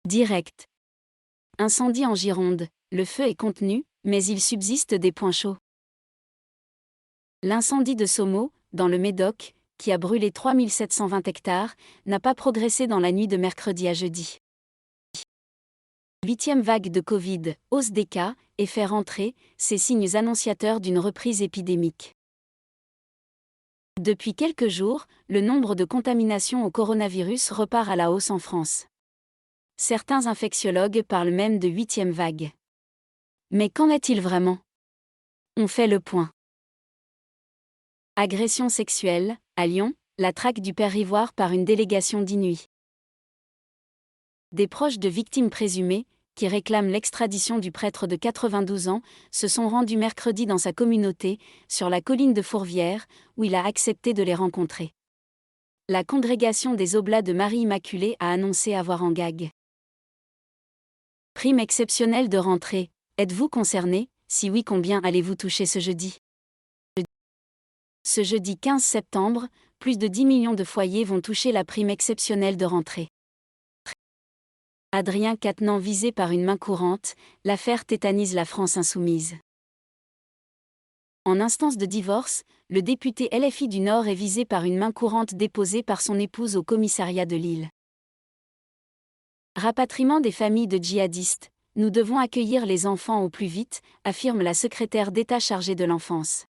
Direct. Incendie en Gironde, le feu est contenu, mais il subsiste des points chauds. L'incendie de Saumeau, dans le Médoc, qui a brûlé 3720 hectares, n'a pas progressé dans la nuit de mercredi à jeudi. 8e vague de Covid, hausse des cas, effet rentrée, ces signes annonciateurs d'une reprise épidémique. Depuis quelques jours, le nombre de contaminations au coronavirus repart à la hausse en France. Certains infectiologues parlent même de 8e vague. Mais qu'en est-il vraiment? On fait le point. Agression sexuelle, à Lyon, la traque du père Ivoire par une délégation d'Inuits. Des proches de victimes présumées, qui réclament l'extradition du prêtre de 92 ans, se sont rendus mercredi dans sa communauté, sur la colline de Fourvière, où il a accepté de les rencontrer. La congrégation des Oblats de Marie-Immaculée a annoncé avoir en gag. Prime exceptionnelle de rentrée, êtes-vous concerné? Si oui, combien allez-vous toucher ce jeudi? Ce jeudi 15 septembre, plus de 10 millions de foyers vont toucher la prime exceptionnelle de rentrée. Adrien Quatennens visé par une main courante, l'affaire tétanise la France insoumise. En instance de divorce, le député LFI du Nord est visé par une main courante déposée par son épouse au commissariat de Lille. Rapatriement des familles de djihadistes, nous devons accueillir les enfants au plus vite, affirme la secrétaire d'État chargée de l'enfance.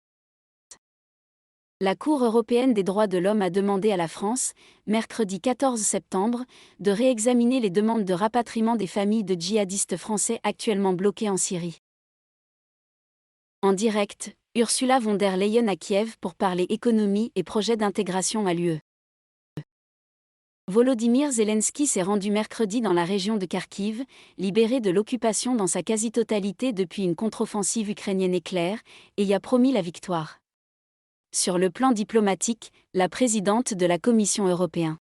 La Cour européenne des droits de l'homme a demandé à la France, mercredi 14 septembre, de réexaminer les demandes de rapatriement des familles de djihadistes français actuellement bloqués en Syrie. En direct, Ursula von der Leyen à Kiev pour parler économie et projet d'intégration à l'UE. Volodymyr Zelensky s'est rendu mercredi dans la région de Kharkiv, libéré de l'occupation dans sa quasi-totalité depuis une contre-offensive ukrainienne éclair, et y a promis la victoire. Sur le plan diplomatique, la présidente de la Commission européenne